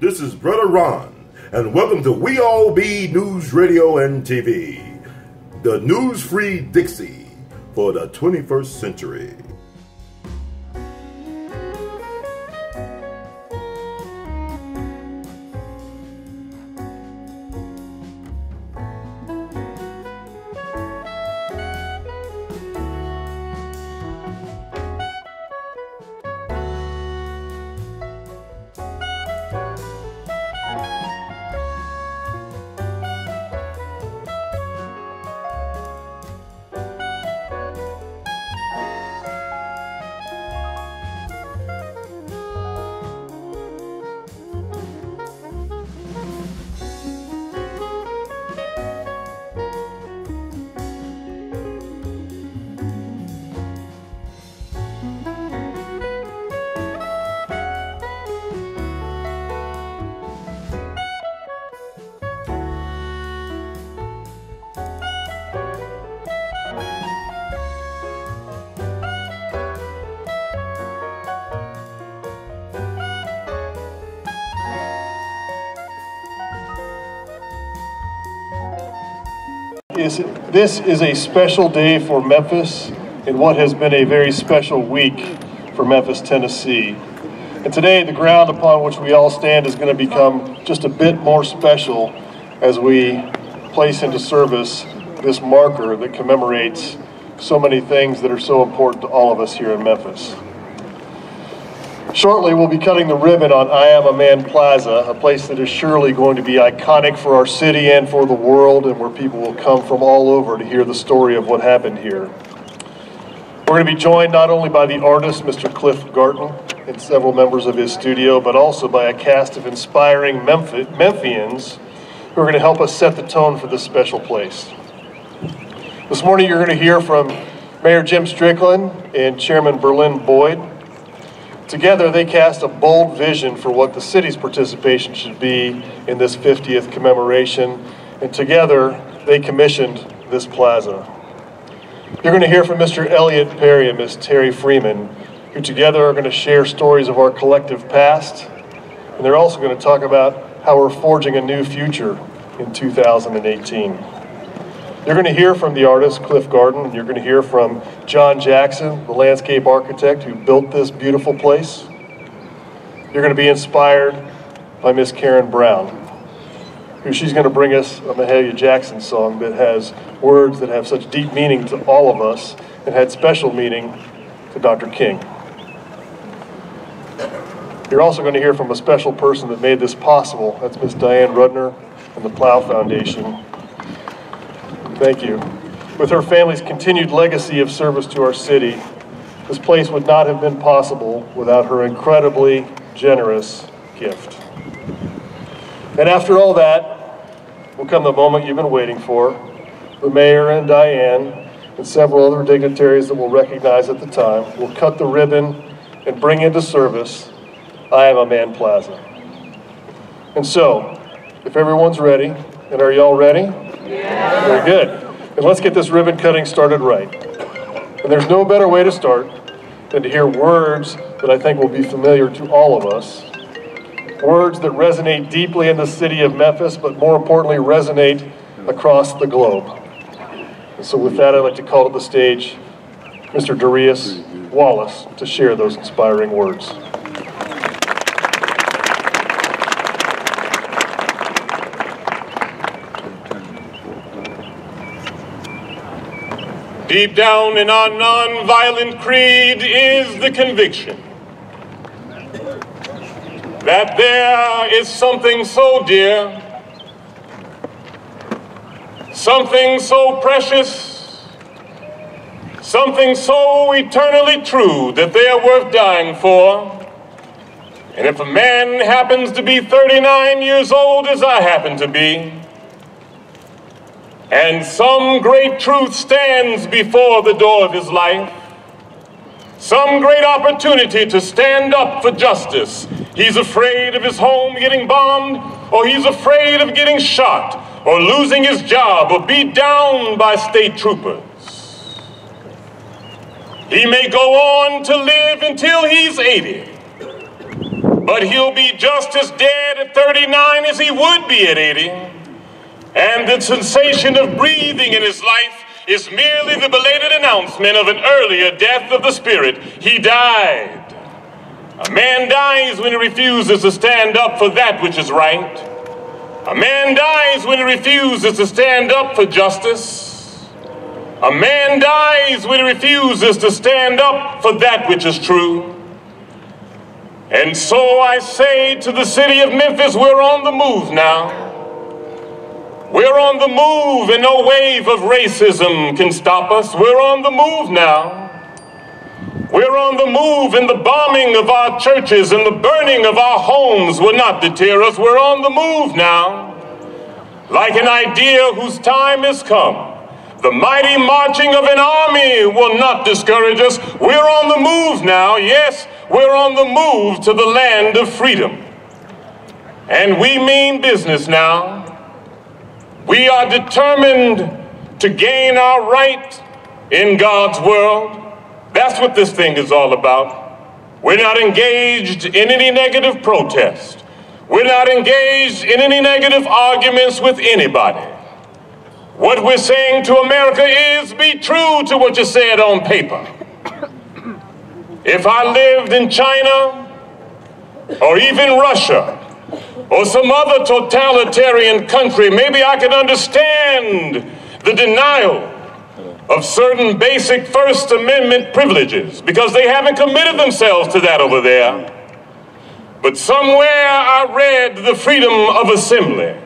This is Brother Ron, and welcome to We All Be News Radio and TV, the news-free Dixie for the 21st century. This is a special day for Memphis and what has been a very special week for Memphis, Tennessee. And today, the ground upon which we all stand is going to become just a bit more special as we place into service this marker that commemorates so many things that are so important to all of us here in Memphis. Shortly, we'll be cutting the ribbon on I Am a Man Plaza, a place that is surely going to be iconic for our city and for the world, and where people will come from all over to hear the story of what happened here. We're going to be joined not only by the artist, Mr. Cliff Garton, and several members of his studio, but also by a cast of inspiring Memphians who are going to help us set the tone for this special place. This morning, you're going to hear from Mayor Jim Strickland and Chairman Berlin Boyd. Together, they cast a bold vision for what the city's participation should be in this 50th commemoration, and together, they commissioned this plaza. You're going to hear from Mr. Elliott Perry and Ms. Terry Freeman, who together are going to share stories of our collective past, and they're also going to talk about how we're forging a new future in 2018. You're going to hear from the artist, Cliff Garton, and you're going to hear from John Jackson, the landscape architect who built this beautiful place. You're going to be inspired by Miss Karen Brown, who she's going to bring us a Mahalia Jackson song that has words that have such deep meaning to all of us and had special meaning to Dr. King. You're also going to hear from a special person that made this possible. That's Miss Diane Rudner and the Plow Foundation. Thank you. With her family's continued legacy of service to our city, this place would not have been possible without her incredibly generous gift. And after all that, will come the moment you've been waiting for. The mayor and Diane and several other dignitaries that we'll recognize at the time will cut the ribbon and bring into service I Am a Man Plaza. And so, if everyone's ready, and are y'all ready? Yeah. Very good. And let's get this ribbon cutting started right. And there's no better way to start than to hear words that I think will be familiar to all of us. Words that resonate deeply in the city of Memphis, but more importantly, resonate across the globe. And so with that, I'd like to call to the stage Mr. Darius Wallace to share those inspiring words. Deep down in our nonviolent creed is the conviction that there is something so dear, something so precious, something so eternally true that they are worth dying for. And if a man happens to be 39 years old, as I happen to be, and some great truth stands before the door of his life, some great opportunity to stand up for justice, he's afraid of his home getting bombed, or he's afraid of getting shot, or losing his job, or beat down by state troopers. He may go on to live until he's 80, but he'll be just as dead at 39 as he would be at 80. And the sensation of breathing in his life is merely the belated announcement of an earlier death of the spirit. He died. A man dies when he refuses to stand up for that which is right. A man dies when he refuses to stand up for justice. A man dies when he refuses to stand up for that which is true. And so I say to the city of Memphis, we're on the move now. We're on the move, and no wave of racism can stop us. We're on the move now. We're on the move, and the bombing of our churches and the burning of our homes will not deter us. We're on the move now. Like an idea whose time has come, the mighty marching of an army will not discourage us. We're on the move now. Yes, we're on the move to the land of freedom. And we mean business now. We are determined to gain our right in God's world. That's what this thing is all about. We're not engaged in any negative protest. We're not engaged in any negative arguments with anybody. What we're saying to America is, be true to what you said on paper. If I lived in China, or even Russia, or some other totalitarian country, maybe I could understand the denial of certain basic First Amendment privileges, because they haven't committed themselves to that over there. But somewhere I read the freedom of assembly.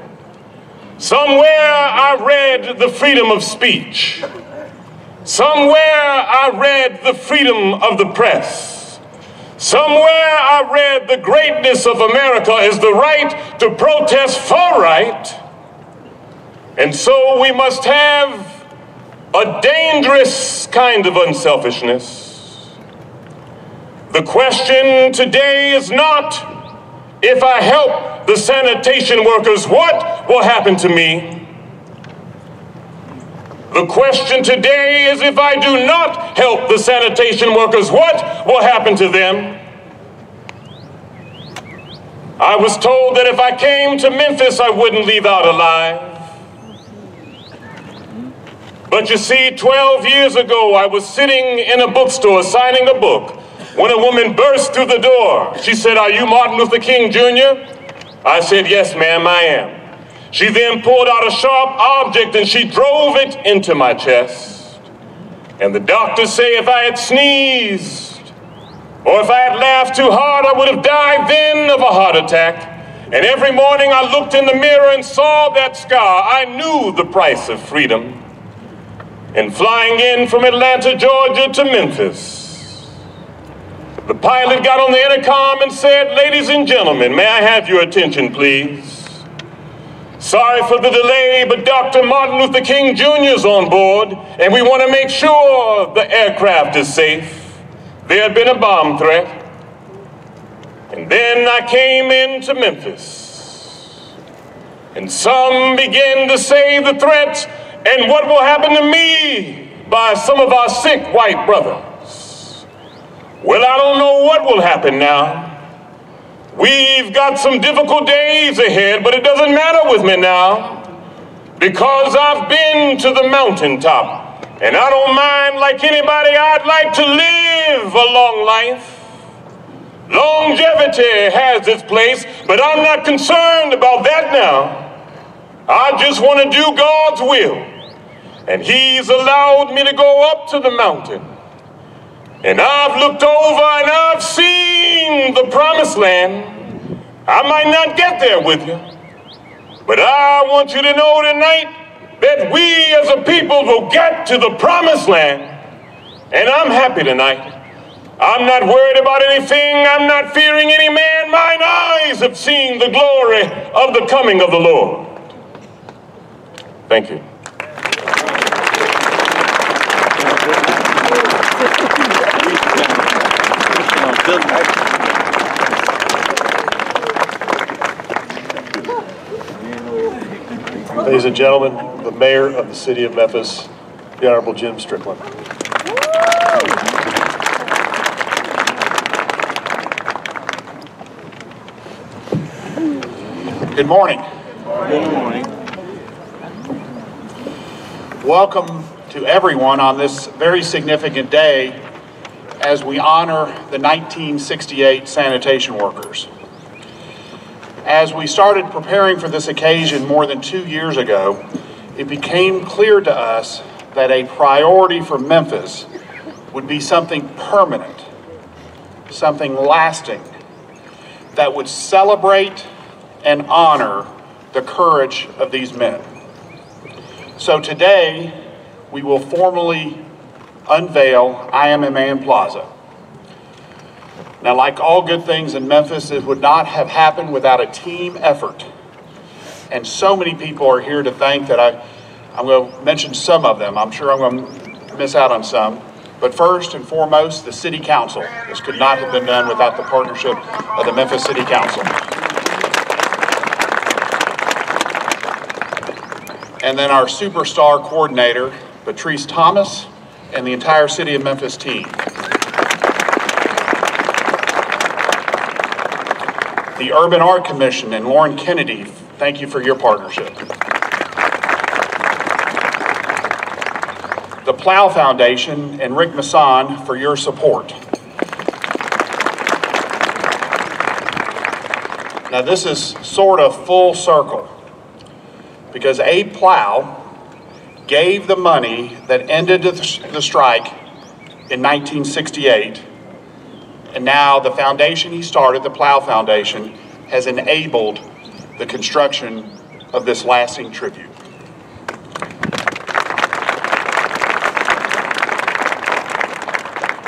Somewhere I read the freedom of speech. Somewhere I read the freedom of the press. Somewhere I read the greatness of America is the right to protest for right. And so we must have a dangerous kind of unselfishness. The question today is not, if I help the sanitation workers, what will happen to me? The question today is, if I do not help the sanitation workers, what will happen to them? I was told that if I came to Memphis, I wouldn't leave out alive. But you see, 12 years ago, I was sitting in a bookstore signing a book when a woman burst through the door. She said, "Are you Martin Luther King Jr.?" I said, "Yes, ma'am, I am." She then pulled out a sharp object and she drove it into my chest. And the doctors say if I had sneezed or if I had laughed too hard, I would have died then of a heart attack. And every morning I looked in the mirror and saw that scar. I knew the price of freedom. And flying in from Atlanta, Georgia to Memphis, the pilot got on the intercom and said, "Ladies and gentlemen, may I have your attention, please? Sorry for the delay, but Dr. Martin Luther King Jr. is on board, and we want to make sure the aircraft is safe. There had been a bomb threat." And then I came into Memphis, and some began to say the threats and what will happen to me by some of our sick white brothers. Well, I don't know what will happen now. We've got some difficult days ahead, but it doesn't matter with me now, because I've been to the mountaintop, and I don't mind like anybody. I'd like to live a long life. Longevity has its place, but I'm not concerned about that now. I just want to do God's will. And He's allowed me to go up to the mountain. And I've looked over and I've seen the promised land. I might not get there with you, but I want you to know tonight that we as a people will get to the promised land. And I'm happy tonight. I'm not worried about anything. I'm not fearing any man. Mine eyes have seen the glory of the coming of the Lord. Thank you. Ladies and gentlemen, the mayor of the city of Memphis, the Honorable Jim Strickland. Good morning. Good morning. Welcome to everyone on this very significant day as we honor the 1968 sanitation workers. As we started preparing for this occasion more than 2 years ago, it became clear to us that a priority for Memphis would be something permanent, something lasting, that would celebrate and honor the courage of these men. So today, we will formally unveil I Am a Man Plaza. Now, like all good things in Memphis, it would not have happened without a team effort. And so many people are here to thank that I'm going to mention some of them. I'm sure I'm going to miss out on some. But first and foremost, the City Council. This could not have been done without the partnership of the Memphis City Council. And then our superstar coordinator, Patrice Thomas, and the entire City of Memphis team. The Urban Art Commission and Lauren Kennedy, thank you for your partnership. The Plow Foundation and Rick Masson for your support. Now this is sort of full circle, because A.L.L gave the money that ended the strike in 1968, and now the foundation he started, the Plow Foundation, has enabled the construction of this lasting tribute.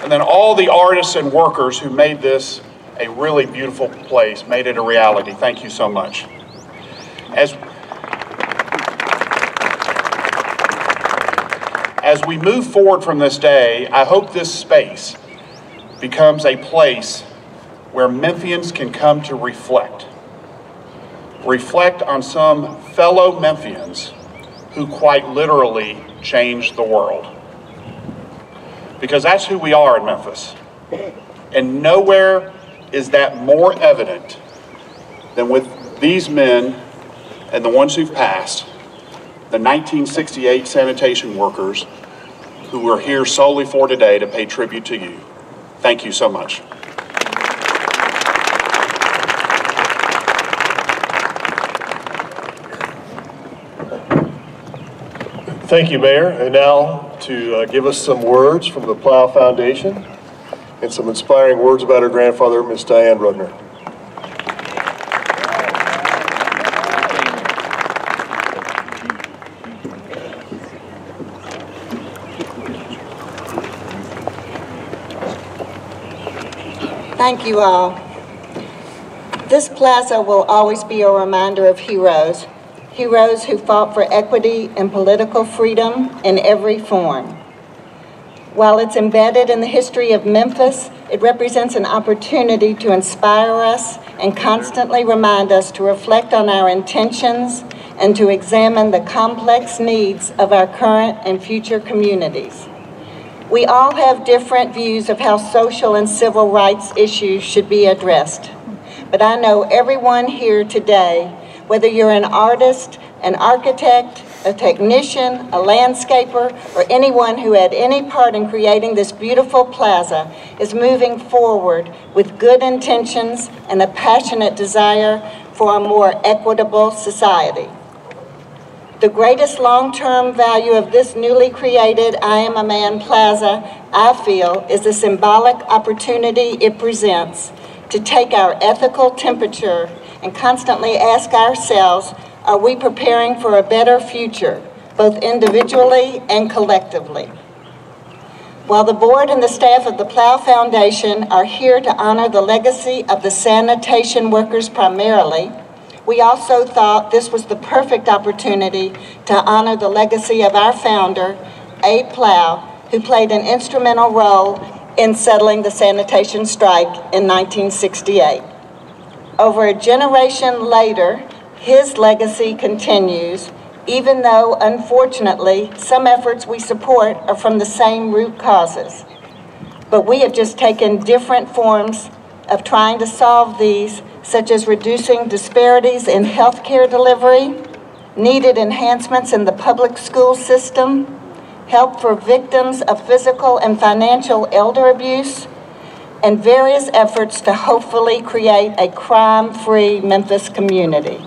And then all the artists and workers who made this a really beautiful place, made it a reality. Thank you so much. As we move forward from this day, I hope this space becomes a place where Memphians can come to reflect. Reflect on some fellow Memphians who quite literally changed the world. Because that's who we are in Memphis. And nowhere is that more evident than with these men and the ones who've passed, the 1968 sanitation workers who we're here solely for today to pay tribute to you. Thank you so much. Thank you, Mayor. And now to give us some words from the Plow Foundation and some inspiring words about her grandfather, Miss Diane Rudner. Thank you all. This plaza will always be a reminder of heroes. Heroes who fought for equity and political freedom in every form. While it's embedded in the history of Memphis, it represents an opportunity to inspire us and constantly remind us to reflect on our intentions and to examine the complex needs of our current and future communities. We all have different views of how social and civil rights issues should be addressed. But I know everyone here today, whether you're an artist, an architect, a technician, a landscaper, or anyone who had any part in creating this beautiful plaza, is moving forward with good intentions and a passionate desire for a more equitable society. The greatest long-term value of this newly created I Am a Man Plaza, I feel, is the symbolic opportunity it presents to take our ethical temperature and constantly ask ourselves, are we preparing for a better future, both individually and collectively? While the board and the staff of the Plow Foundation are here to honor the legacy of the sanitation workers primarily, we also thought this was the perfect opportunity to honor the legacy of our founder, A.L.L, who played an instrumental role in settling the sanitation strike in 1968. Over a generation later, his legacy continues, even though, unfortunately, some efforts we support are from the same root causes. But we have just taken different forms of trying to solve these such as reducing disparities in healthcare delivery, needed enhancements in the public school system, help for victims of physical and financial elder abuse, and various efforts to hopefully create a crime-free Memphis community.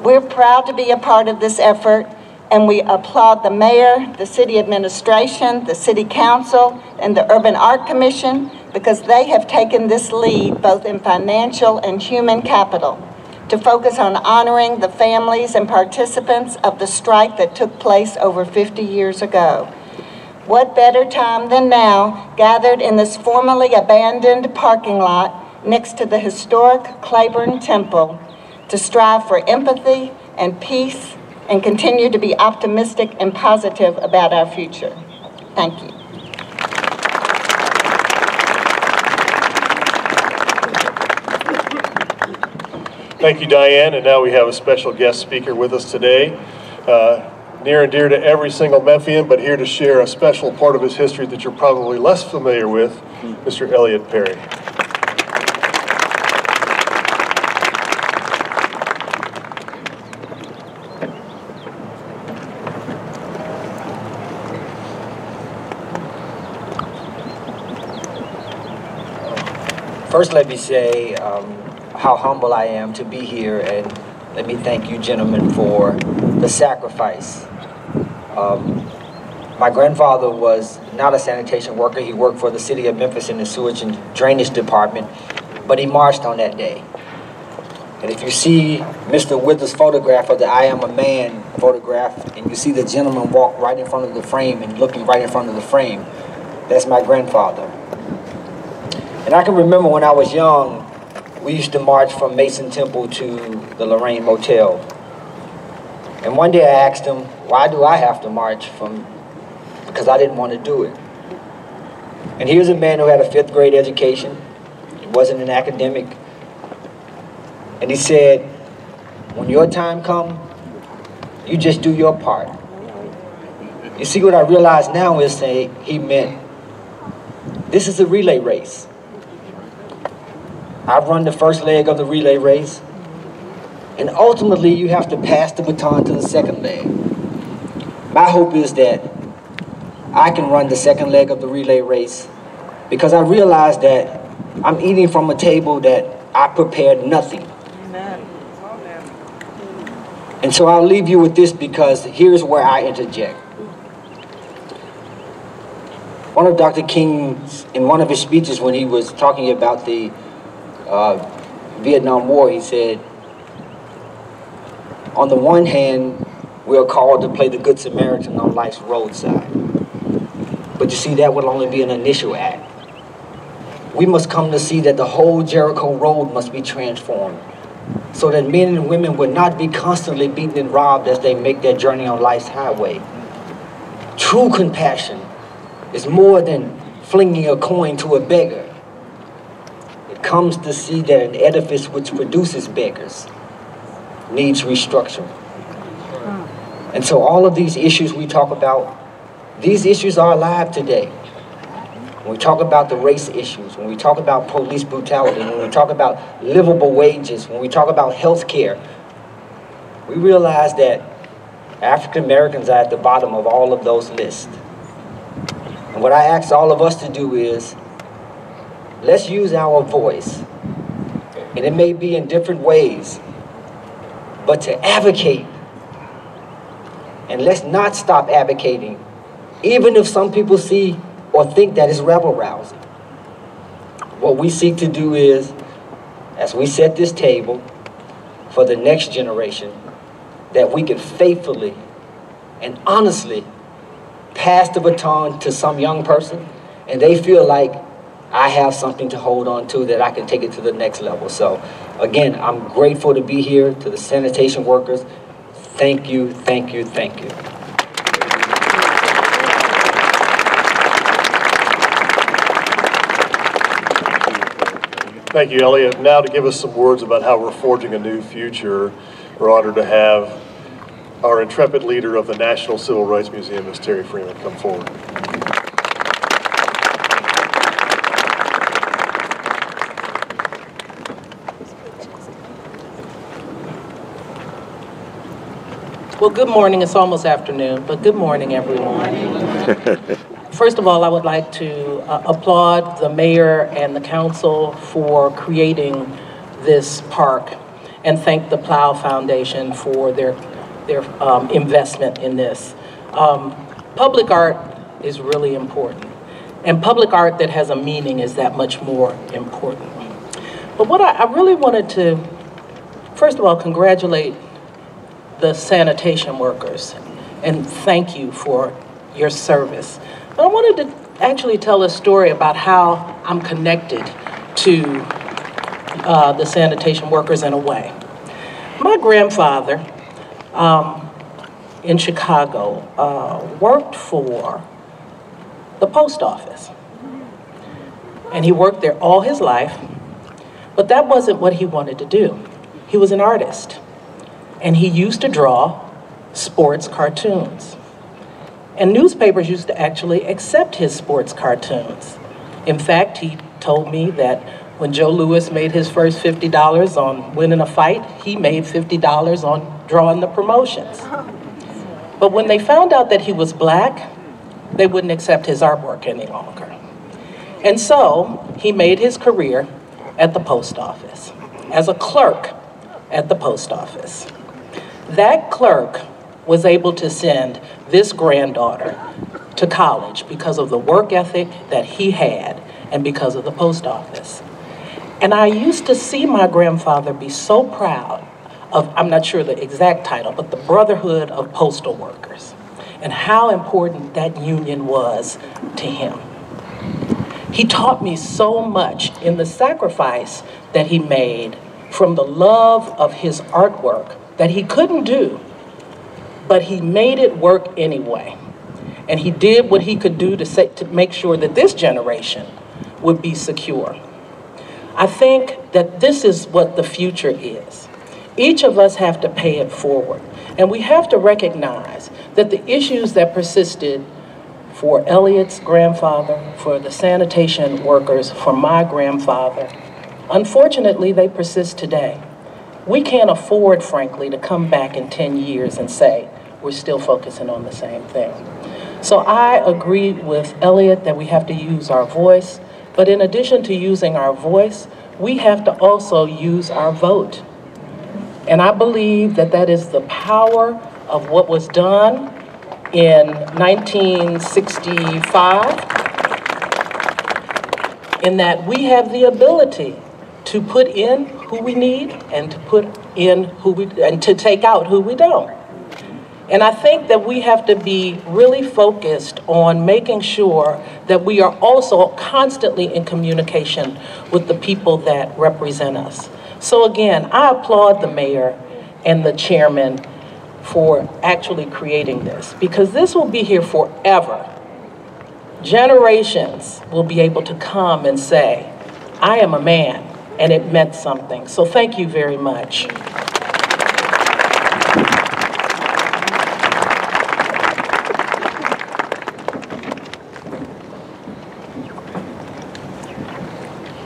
We're proud to be a part of this effort, and we applaud the mayor, the city administration, the city council, and the Urban Art Commission because they have taken this lead both in financial and human capital to focus on honoring the families and participants of the strike that took place over 50 years ago. What better time than now, gathered in this formerly abandoned parking lot next to the historic Claiborne Temple, to strive for empathy and peace and continue to be optimistic and positive about our future. Thank you. Thank you, Diane. And now we have a special guest speaker with us today. Near and dear to every single Memphian, but here to share a special part of his history that you're probably less familiar with, Mr. Elliott Perry. First, let me say how humble I am to be here, and let me thank you gentlemen for the sacrifice. My grandfather was not a sanitation worker. He worked for the city of Memphis in the sewage and drainage department, but he marched on that day. And if you see Mr. Withers' photograph of the I Am a Man photograph, and you see the gentleman walk right in front of the frame and looking right in front of the frame, that's my grandfather. And I can remember when I was young, we used to march from Mason Temple to the Lorraine Motel. And one day I asked him, why do I have to march from, because I didn't want to do it. And he was a man who had a 5th grade education. He wasn't an academic. And he said, when your time comes, you just do your part. You see, what I realize now is he meant, this is a relay race. I've run the first leg of the relay race, and ultimately you have to pass the baton to the second leg. My hope is that I can run the second leg of the relay race because I realize that I'm eating from a table that I prepared nothing. Amen. And so I'll leave you with this because here's where I interject. One of Dr. King's, in one of his speeches when he was talking about the Vietnam War, he said, on the one hand, we are called to play the Good Samaritan on life's roadside. But you see, that will only be an initial act. We must come to see that the whole Jericho road must be transformed so that men and women would not be constantly beaten and robbed as they make their journey on life's highway. True compassion is more than flinging a coin to a beggar. It comes to see that an edifice which produces beggars needs restructuring. And so all of these issues we talk about, these issues are alive today. When we talk about the race issues, when we talk about police brutality, when we talk about livable wages, when we talk about health care, we realize that African Americans are at the bottom of all of those lists. And what I ask all of us to do is, let's use our voice, and it may be in different ways, but to advocate. And let's not stop advocating, even if some people see or think that is rebel-rousing. What we seek to do is, as we set this table for the next generation, that we can faithfully and honestly pass the baton to some young person, and they feel like I have something to hold on to, that I can take it to the next level. So again, I'm grateful to be here. To the sanitation workers, thank you, thank you, thank you. Thank you, Elliott. Now to give us some words about how we're forging a new future, we're honored to have our intrepid leader of the National Civil Rights Museum, Ms. Terry Freeman, come forward. Well, good morning. It's almost afternoon, but good morning, everyone. First of all, I would like to applaud the mayor and the council for creating this park and thank the Plow Foundation for their investment in this. Public art is really important, and public art that has a meaning is that much more important. But what I really wanted to, first of all, congratulate the sanitation workers and thank you for your service. But I wanted to actually tell a story about how I'm connected to the sanitation workers in a way. My grandfather in Chicago worked for the post office. And he worked there all his life, but that wasn't what he wanted to do. He was an artist, and he used to draw sports cartoons. And newspapers used to actually accept his sports cartoons. In fact, he told me that when Joe Louis made his first $50 on winning a fight, he made $50 on drawing the promotions. But when they found out that he was black, they wouldn't accept his artwork any longer. And so he made his career at the post office, as a clerk at the post office. That clerk was able to send this granddaughter to college because of the work ethic that he had and because of the post office. And I used to see my grandfather be so proud of, I'm not sure the exact title, but the Brotherhood of Postal Workers, and how important that union was to him. He taught me so much in the sacrifice that he made from the love of his artwork that he couldn't do, but he made it work anyway. And he did what he could do to make sure that this generation would be secure. I think that this is what the future is. Each of us have to pay it forward. And we have to recognize that the issues that persisted for Elliot's grandfather, for the sanitation workers, for my grandfather, unfortunately, they persist today. We can't afford, frankly, to come back in 10 years and say, we're still focusing on the same thing. So I agree with Elliot that we have to use our voice, but in addition to using our voice, we have to also use our vote. And I believe that that is the power of what was done in 1965, in that we have the ability to put in who we need and to put in who we, and to take out who we don't. And I think that we have to be really focused on making sure that we are also constantly in communication with the people that represent us. So again, I applaud the mayor and the chairman for actually creating this, because this will be here forever. Generations will be able to come and say, I am a man, and it meant something. So thank you very much.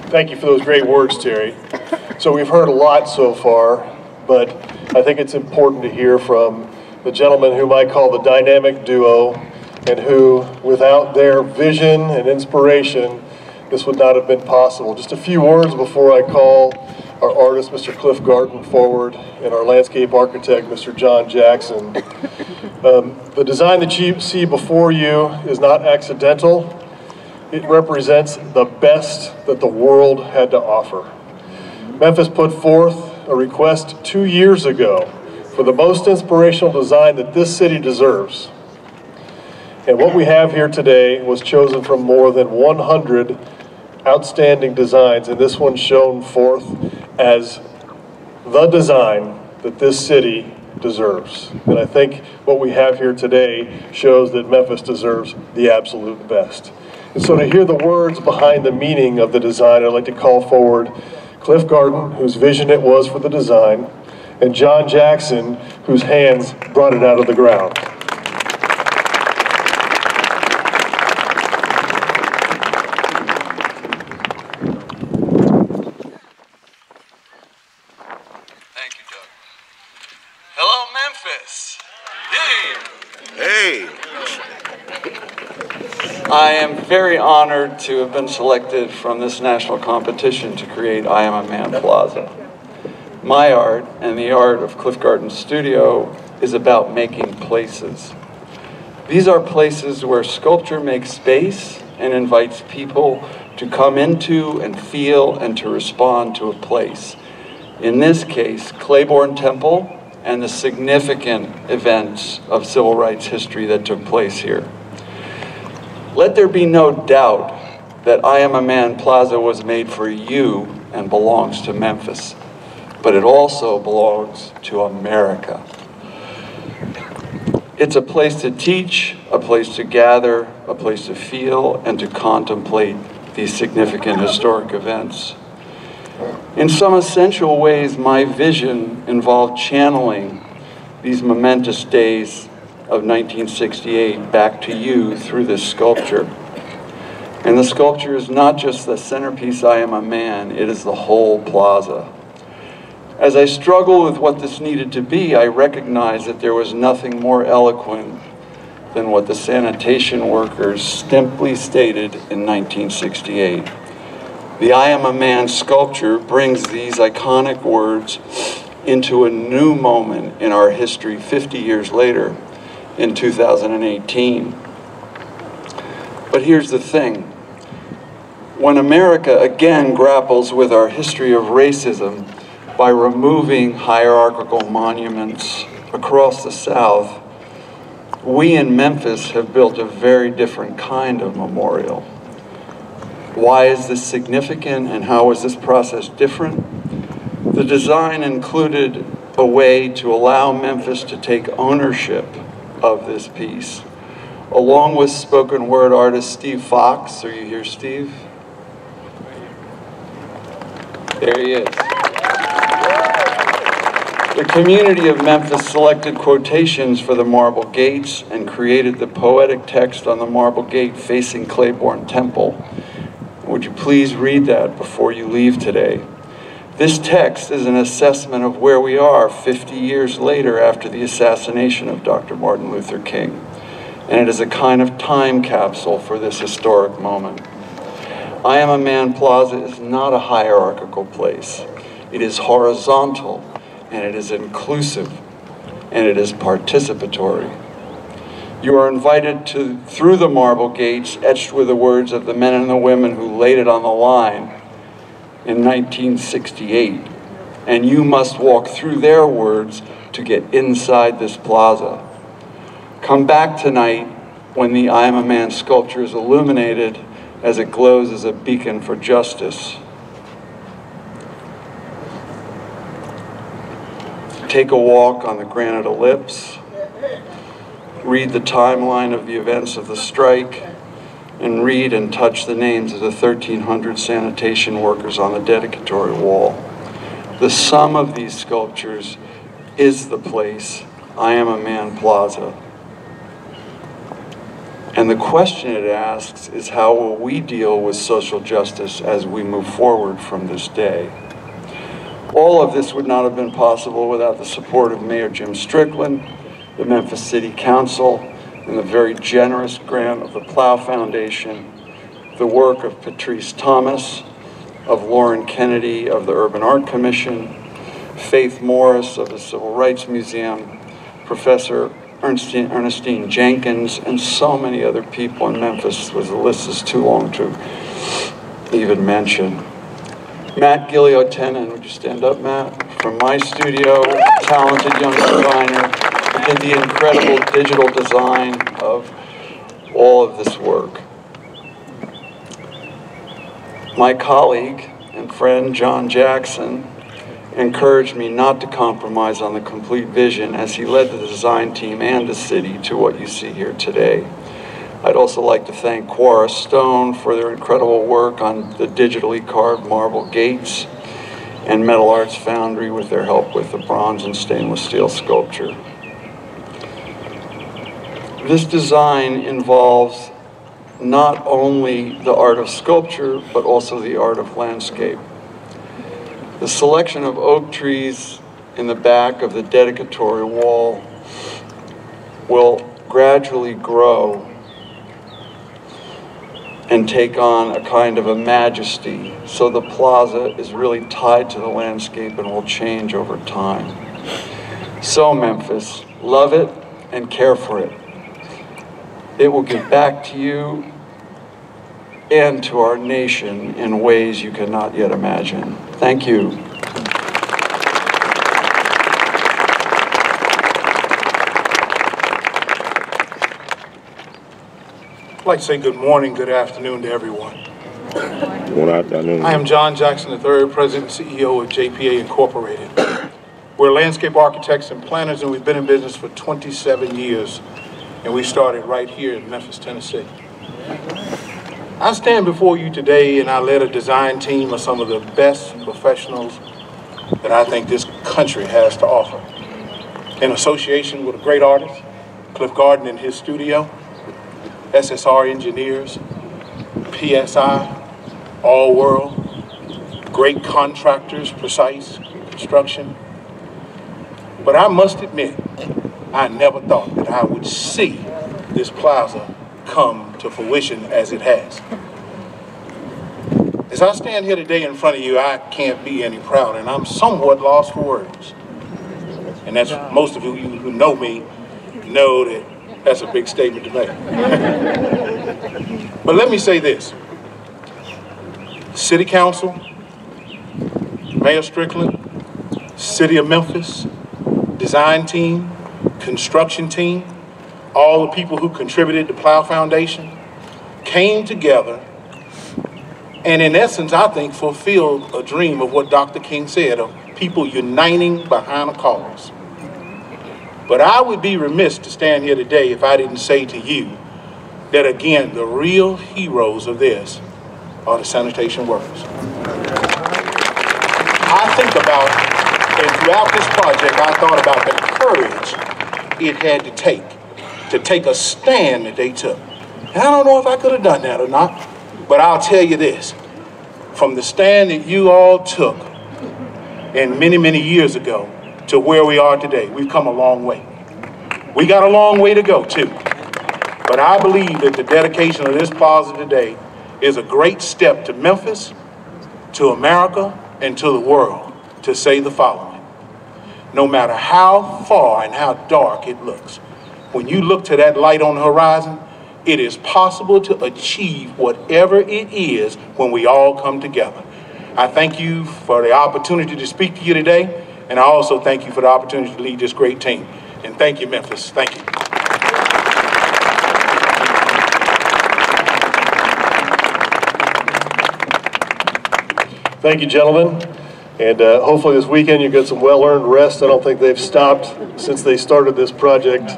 Thank you for those great words, Terry. So we've heard a lot so far, but I think it's important to hear from the gentleman whom I call the dynamic duo, and who, without their vision and inspiration, this would not have been possible. Just a few words before I call our artist, Mr. Cliff Garton, forward, and our landscape architect, Mr. John Jackson. The design that you see before you is not accidental. It represents the best that the world had to offer. Memphis put forth a request 2 years ago for the most inspirational design that this city deserves. And what we have here today was chosen from more than 100 outstanding designs, and this one shown forth as the design that this city deserves. And I think what we have here today shows that Memphis deserves the absolute best. And so to hear the words behind the meaning of the design, I'd like to call forward Cliff Garton, whose vision it was for the design, and John Jackson, whose hands brought it out of the ground. Thank you, Doug. Hello, Memphis. I am very honored to have been selected from this national competition to create I Am a Man Plaza. My art and the art of Cliff Garden Studio is about making places. These are places where sculpture makes space and invites people to come into and feel and to respond to a place. In this case, Claiborne Temple and the significant events of civil rights history that took place here. Let there be no doubt that I Am a Man Plaza was made for you and belongs to Memphis, but it also belongs to America. It's a place to teach, a place to gather, a place to feel, and to contemplate these significant historic events. In some essential ways, my vision involved channeling these momentous days of 1968 back to you through this sculpture. And the sculpture is not just the centerpiece, I Am a Man, it is the whole plaza. As I struggled with what this needed to be, I recognized that there was nothing more eloquent than what the sanitation workers simply stated in 1968. The I Am a Man sculpture brings these iconic words into a new moment in our history 50 years later in 2018. But here's the thing. When America again grapples with our history of racism by removing hierarchical monuments across the South, we in Memphis have built a very different kind of memorial. Why is this significant and how is this process different? The design included a way to allow Memphis to take ownership of this piece, along with spoken word artist Steve Fox. Are you here, Steve? There he is. The community of Memphis selected quotations for the marble gates and created the poetic text on the marble gate facing Claiborne Temple. Would you please read that before you leave today? This text is an assessment of where we are 50 years later after the assassination of Dr. Martin Luther King. And it is a kind of time capsule for this historic moment. I Am a Man Plaza is not a hierarchical place. It is horizontal, and it is inclusive, and it is participatory. You are invited to through the marble gates etched with the words of the men and the women who laid it on the line in 1968. And you must walk through their words to get inside this plaza. Come back tonight when the I Am a Man sculpture is illuminated as it glows as a beacon for justice. Take a walk on the granite ellipse, read the timeline of the events of the strike, and read and touch the names of the 1,300 sanitation workers on the dedicatory wall. The sum of these sculptures is the place, I Am a Man Plaza. And the question it asks is, how will we deal with social justice as we move forward from this day? All of this would not have been possible without the support of Mayor Jim Strickland, the Memphis City Council, and the very generous grant of the Plow Foundation, the work of Patrice Thomas, of Lauren Kennedy of the Urban Art Commission, Faith Morris of the Civil Rights Museum, Professor Ernestine Jenkins, and so many other people in Memphis. The list is too long to even mention. Matt Gilliot-Tenon, would you stand up, Matt? From my studio, talented young designer, who did the incredible digital design of all of this work. My colleague and friend, John Jackson, encouraged me not to compromise on the complete vision as he led the design team and the city to what you see here today. I'd also like to thank Quora Stone for their incredible work on the digitally carved marble gates, and Metal Arts Foundry with their help with the bronze and stainless steel sculpture. This design involves not only the art of sculpture, but also the art of landscape. The selection of oak trees in the back of the dedicatory wall will gradually grow and take on a kind of a majesty. So the plaza is really tied to the landscape and will change over time. So Memphis, love it and care for it. It will give back to you and to our nation in ways you cannot yet imagine. Thank you. I'd like to say good morning, good afternoon to everyone. Good afternoon. I am John Jackson III, President and CEO of JPA Incorporated. We're landscape architects and planners, and we've been in business for 27 years, and we started right here in Memphis, Tennessee. I stand before you today, and I led a design team of some of the best professionals that I think this country has to offer. In association with a great artist, Cliff Garden in his studio, SSR engineers, PSI, All World, great contractors, Precise Construction. But I must admit, I never thought that I would see this plaza come to fruition as it has. As I stand here today in front of you, I can't be any prouder, and I'm somewhat lost for words. And that's most of you who know me know that that's a big statement to make. But let me say this. City Council, Mayor Strickland, City of Memphis, design team, construction team, all the people who contributed to Plow Foundation, came together and in essence, I think, fulfilled a dream of what Dr. King said, of people uniting behind a cause. But I would be remiss to stand here today if I didn't say to you that, again, the real heroes of this are the sanitation workers. I think about, and throughout this project, I thought about the courage it had to take a stand that they took. And I don't know if I could have done that or not, but I'll tell you this. From the stand that you all took, and many, many years ago, to where we are today, we've come a long way. We got a long way to go, too. But I believe that the dedication of this plaza today is a great step to Memphis, to America, and to the world to say the following. No matter how far and how dark it looks, when you look to that light on the horizon, it is possible to achieve whatever it is when we all come together. I thank you for the opportunity to speak to you today, and I also thank you for the opportunity to lead this great team. And thank you, Memphis. Thank you. Thank you, gentlemen. And hopefully this weekend you get some well-earned rest. I don't think they've stopped since they started this project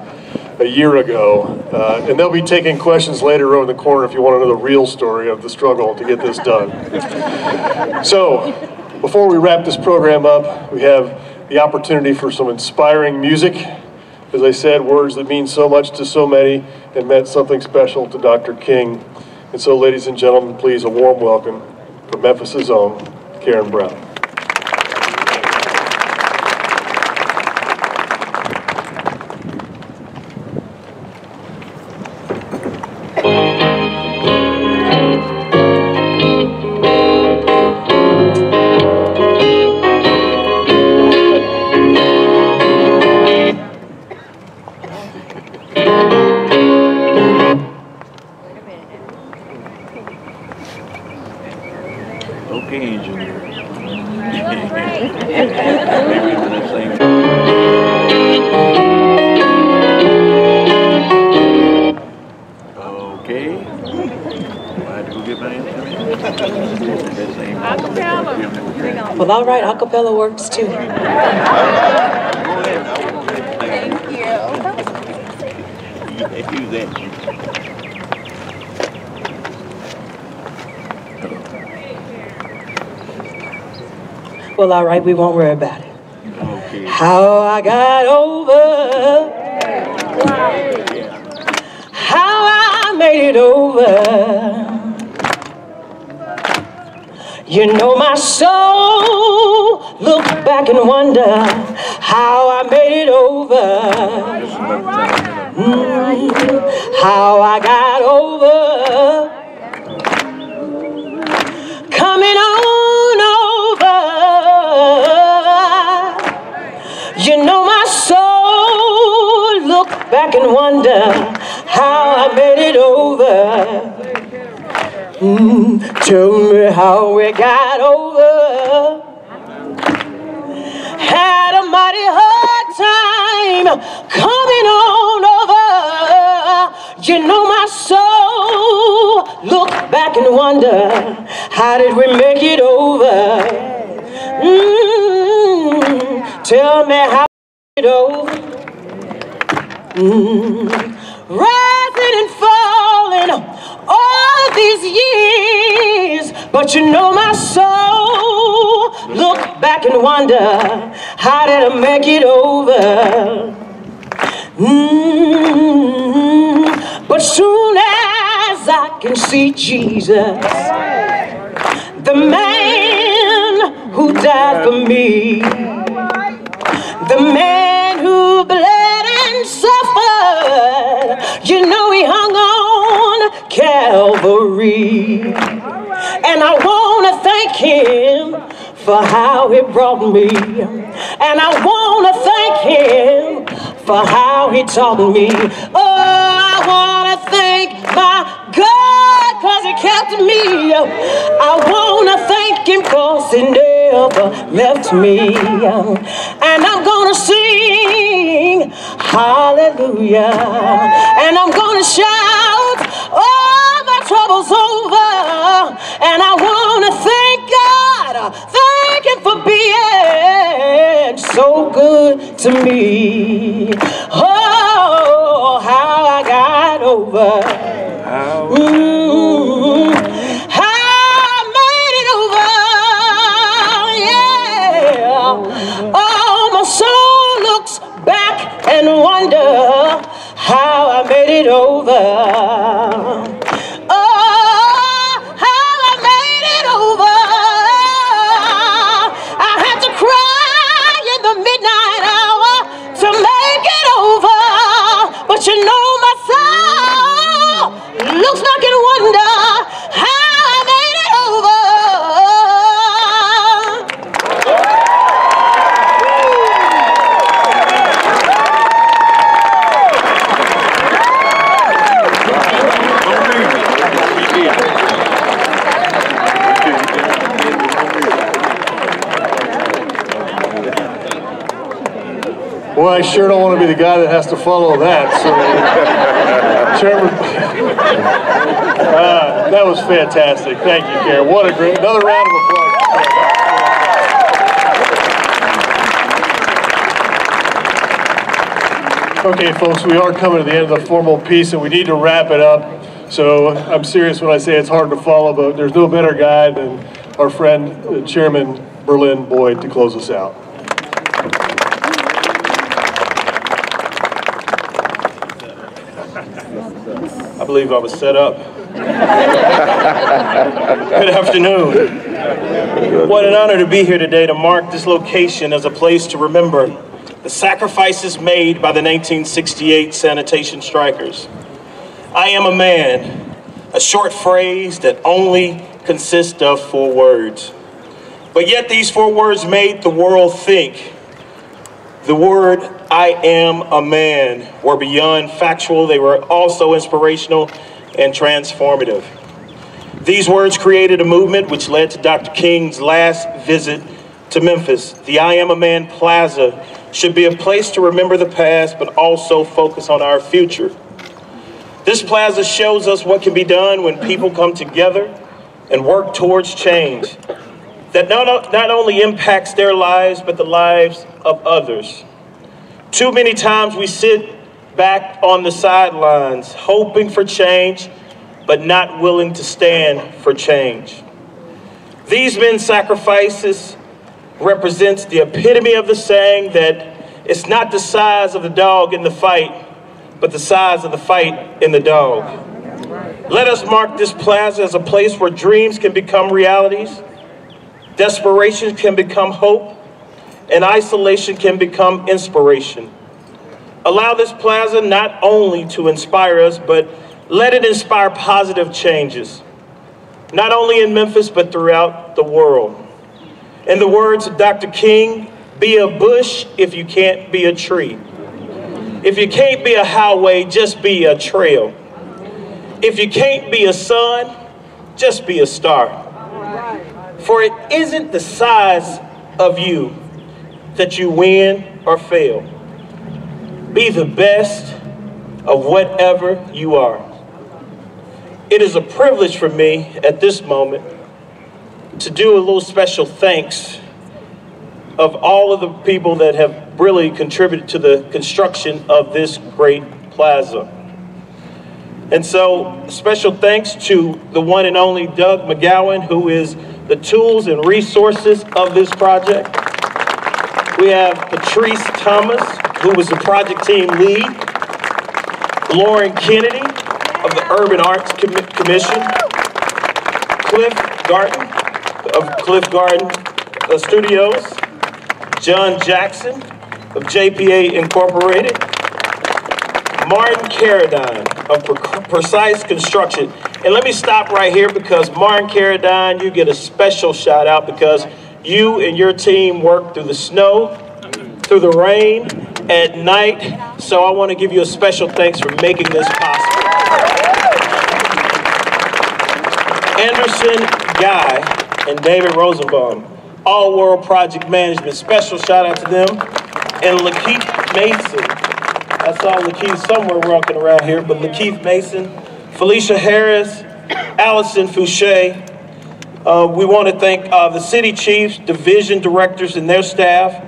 a year ago. And they'll be taking questions later over the corner if you want to know the real story of the struggle to get this done. So, before we wrap this program up, we have the opportunity for some inspiring music. As I said, words that mean so much to so many and meant something special to Dr. King. And so, ladies and gentlemen, please, a warm welcome from Memphis' own Karen Brown. Okay, engineer. Okay. I have to go get my instrument. Acapella. Well, all right, acapella works too. Thank you. Use that. Well, all right, we won't worry about it. Okay. How I got over, how I made it over. You know my soul, look back and wonder how I made it over. How I got over. back and wonder how I made it over. Tell me how we got over. Had a mighty hard time coming on over. You know my soul. Look back and wonder, how did we make it over? Tell me how we made it over. Rising and falling all these years, but you know my soul. Look back and wonder, how did I make it over? But soon as I can see Jesus, the man who died for me, the man who bled and suffered, you know he hung on Calvary. And I want to thank him for how he brought me. And I want to thank him for how he taught me. Oh, I want to thank my God because he kept me. I want to thank him because he never left me. And I'm going to sing hallelujah. And I'm going to shout, oh, my trouble's over. And I want to thank God, thank him for being so good to me. Oh, how I got over. How I made it over. Yeah. Oh, my soul looks back and wonder how I made it over. But you know my soul looks back and wonder how I made it over. Well, I sure don't want to be the guy that has to follow that. So, Chairman, that was fantastic. Thank you, Karen. What a great, another round of applause. Okay, folks, we are coming to the end of the formal piece, and we need to wrap it up. So I'm serious when I say it's hard to follow, but there's no better guy than our friend, Chairman Berlin Boyd, to close us out. I believe I was set up. Good afternoon. What an honor to be here today to mark this location as a place to remember the sacrifices made by the 1968 sanitation strikers. I am a man, a short phrase that only consists of 4 words. But yet these 4 words made the world think. The word I am a man were beyond factual. They were also inspirational and transformative. These words created a movement which led to Dr. King's last visit to Memphis. The I Am a Man Plaza should be a place to remember the past, but also focus on our future. This plaza shows us what can be done when people come together and work towards change that not only impacts their lives, but the lives of others. Too many times we sit back on the sidelines, hoping for change, but not willing to stand for change. These men's sacrifices represents the epitome of the saying that it's not the size of the dog in the fight, but the size of the fight in the dog. Let us mark this plaza as a place where dreams can become realities, desperation can become hope, and isolation can become inspiration. Allow this plaza not only to inspire us, but let it inspire positive changes, not only in Memphis, but throughout the world. In the words of Dr. King, be a bush if you can't be a tree. If you can't be a highway, just be a trail. If you can't be a sun, just be a star. For it isn't the size of you that you win or fail. Be the best of whatever you are. It is a privilege for me at this moment to do a little special thanks of all of the people that have really contributed to the construction of this great plaza. And so, special thanks to the one and only Doug McGowan, who is the tools and resources of this project. We have Patrice Thomas, who was the project team lead. Lauren Kennedy of the Urban Arts Commission. Cliff Garten of Cliff Garden Studios. John Jackson of JPA Incorporated. Martin Carradine of Precise Construction. And let me stop right here because Martin Carradine, you get a special shout out because you and your team worked through the snow, through the rain, at night. So I want to give you a special thanks for making this possible. Anderson Guy and David Rosenbaum, All World Project Management. Special shout out to them. And Lakeith Mason. I saw Lakeith somewhere walking around here, but Lakeith Mason, Felicia Harris, Allison Fouché. We want to thank the city chiefs, division directors and their staff,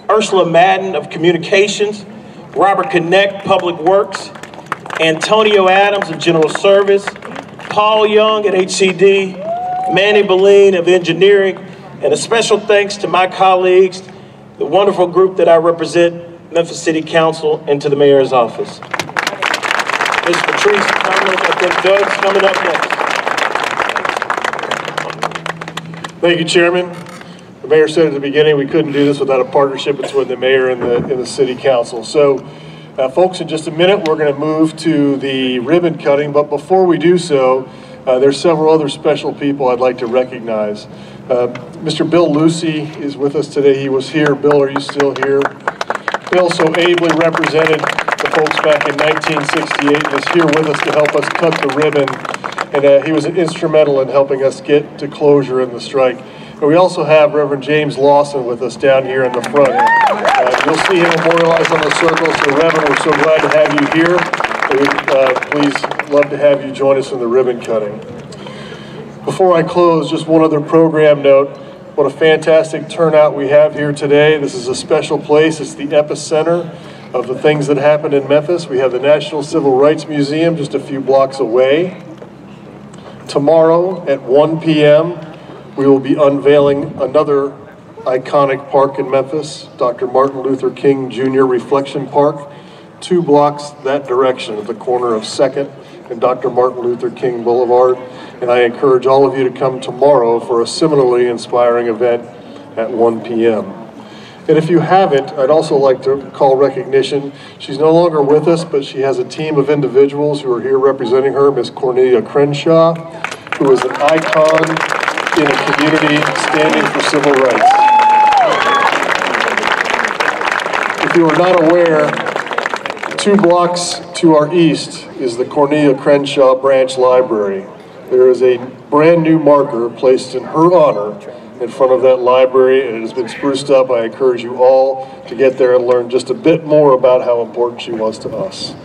Ursula Madden of Communications, Robert Connect, Public Works, Antonio Adams of General Service, Paul Young at HCD, Manny Boleen of Engineering, and a special thanks to my colleagues, the wonderful group that I represent, Memphis City Council, and to the mayor's office. Ms. Patrice Thomas, I think Doug's coming up next. Thank you, Chairman. The mayor said at the beginning we couldn't do this without a partnership between the mayor and the city council. So, folks, in just a minute we're going to move to the ribbon cutting, but before we do so, there's several other special people I'd like to recognize. Mr. Bill Lucy is with us today. He was here. Bill, are you still here? Bill so ably represented the folks back in 1968 and is here with us to help us cut the ribbon. And he was instrumental in helping us get to closure in the strike. And we also have Reverend James Lawson with us down here in the front. You'll see him memorialized on the circle. So Reverend, we're so glad to have you here. We'd please love to have you join us in the ribbon cutting. Before I close, just one other program note. What a fantastic turnout we have here today. This is a special place. It's the epicenter of the things that happened in Memphis. We have the National Civil Rights Museum just a few blocks away. Tomorrow at 1 p.m., we will be unveiling another iconic park in Memphis, Dr. Martin Luther King Jr. Reflection Park, 2 blocks that direction at the corner of 2nd and Dr. Martin Luther King Boulevard. And I encourage all of you to come tomorrow for a similarly inspiring event at 1 p.m. And if you haven't, I'd also like to call recognition. She's no longer with us, but she has a team of individuals who are here representing her. Miss Cornelia Crenshaw, who is an icon in a community standing for civil rights. If you are not aware, 2 blocks to our east is the Cornelia Crenshaw Branch Library. There is a brand new marker placed in her honor in front of that library, and it has been spruced up. I encourage you all to get there and learn just a bit more about how important she was to us.